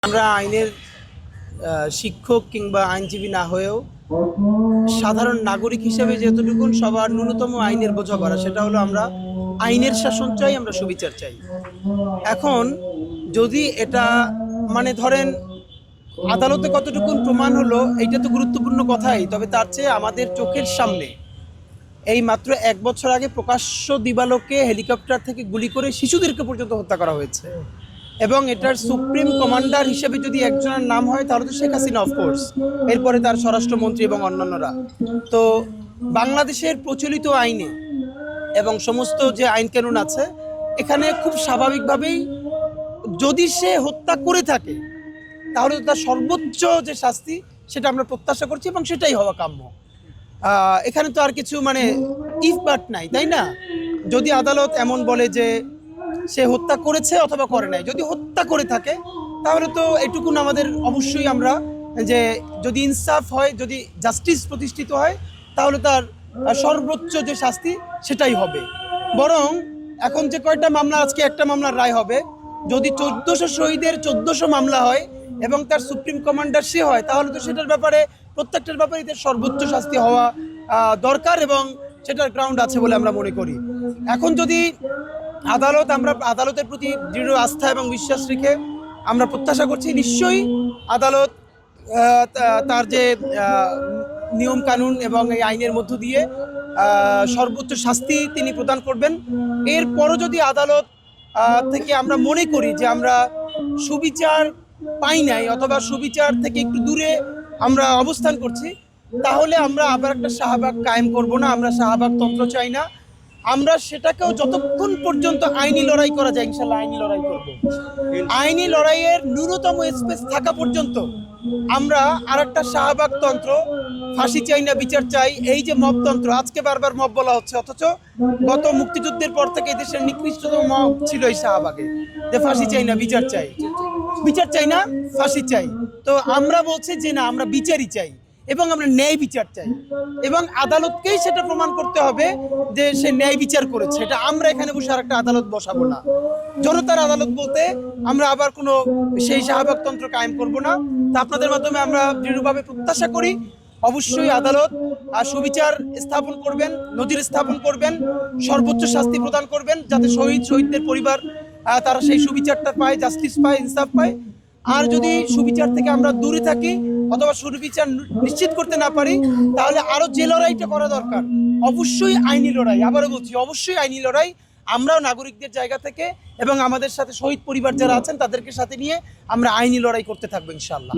আমরা আইনের শিক্ষক কিংবা আইনজীবী না হয়েও সাধারণ নাগরিক হিসেবে যতটুকু সবার ন্যূনতম আইনের বোঝাপড়া, সেটা হলো আমরা আইনের শাসন চাই, আমরা সুবিচার চাই। এখন যদি এটা ধরেন আদালতে কতটুকু প্রমাণ হলো, এইটা তো গুরুত্বপূর্ণ কথাই, তবে তার চেয়ে আমাদের চোখের সামনে এই মাত্র 1 বছর আগে প্রকাশ্য দিবালোকে হেলিকপ্টার থেকে গুলি করে শিশুদেরকে পর্যন্ত হত্যা করা হয়েছে, এবং এটার সুপ্রিম কমান্ডার হিসেবে যদি একজনের নাম হয় তাহলে তো শেখ হাসিনা, অফকোর্স, এরপরে তার স্বরাষ্ট্রমন্ত্রী এবং অন্যান্যরা। তো বাংলাদেশের প্রচলিত আইনে এবং সমস্ত যে আইন কানুন আছে, এখানে খুব স্বাভাবিকভাবেই যদি সে হত্যা করে থাকে তাহলে তো তার সর্বোচ্চ যে শাস্তি সেটা আমরা প্রত্যাশা করছি এবং সেটাই হওয়া কাম্য। এখানে তো আর কিছু ইফ বাট নাই, তাই না? যদি আদালত এমন বলে যে সে হত্যা করেছে অথবা করে নাই, যদি হত্যা করে থাকে তাহলে তো এটুকুন আমাদের অবশ্যই আমরা যে যদি ইনসাফ হয়, যদি জাস্টিস প্রতিষ্ঠিত হয়, তাহলে তার সর্বোচ্চ যে শাস্তি সেটাই হবে। বরং এখন যে কয়টা মামলা, আজকে একটা মামলার রায় হবে, যদি 1400 শহীদের 1400 মামলা হয় এবং তার সুপ্রিম কমান্ডার সে হয়, তাহলে তো সেটার ব্যাপারে প্রত্যেকটার ব্যাপারে তার সর্বোচ্চ শাস্তি হওয়া দরকার, এবং সেটার গ্রাউন্ড আছে বলে আমরা মনে করি। এখন যদি আমরা আদালতের প্রতি দৃঢ় আস্থা এবং বিশ্বাস রেখে আমরা প্রত্যাশা করছি নিশ্চয়ই আদালত তার যে নিয়ম কানুন এবং এই আইনের মধ্য দিয়ে সর্বোচ্চ শাস্তি তিনি প্রদান করবেন। এরপরও যদি আদালত থেকে আমরা মনে করি যে আমরা সুবিচার পাই নাই অথবা সুবিচার থেকে একটু দূরে আমরা অবস্থান করছি, তাহলে আমরা আবার একটা শাহবাগ কায়েম করব না। আমরা শাহবাগ তন্ত্র চাই না। আমরা সেটাকেও যতক্ষণ পর্যন্ত আইনি লড়াই করা যায় ইনশাল্লাহ আইনি লড়াই করব। আইনি লড়াইয়ের ন্যূনতম স্পেস থাকা পর্যন্ত আমরা আর একটা শাহবাগ তন্ত্র, ফাঁসি চাই না বিচার চাই, এই যে মব তন্ত্র, আজকে বারবার মব বলা হচ্ছে, অথচ গত মুক্তিযুদ্ধের পর থেকে দেশের নিকৃষ্টতম মব ছিল এই শাহবাগে, যে ফাঁসি চাই না বিচার চাই, বিচার চাই না ফাঁসি চাই। তো আমরা বলছি যে না, আমরা বিচারই চাই এবং আমরা ন্যায় বিচার চাই, এবং আদালতকেই সেটা প্রমাণ করতে হবে যে সে ন্যায় বিচার করেছে। এটা আমরা এখানে বসে আর একটা আদালত বসাবো না। জনতার আদালত বলতে আমরা আবার কোনো সেই শাহবাগতন্ত্র কায়েম করব না। তা আপনাদের মাধ্যমে আমরা দৃঢ়ভাবে প্রত্যাশা করি অবশ্যই আদালত সুবিচার স্থাপন করবেন, নজির স্থাপন করবেন, সর্বোচ্চ শাস্তি প্রদান করবেন, যাতে শহীদদের পরিবার তারা সেই সুবিচারটা পায়, জাস্টিস পায়, ইনসাফ পায়। আর যদি সুবিচার থেকে আমরা দূরে থাকি অথবা সুবিচার নিশ্চিত করতে না পারি, তাহলে আরো যে লড়াইটা করা দরকার, অবশ্যই আইনি লড়াই। আবারও বলছি, অবশ্যই আইনি লড়াই। আমরাও নাগরিকদের জায়গা থেকে এবং আমাদের সাথে শহীদ পরিবার যারা আছেন তাদেরকে সাথে নিয়ে আমরা আইনি লড়াই করতে থাকবো ইনশাআল্লাহ।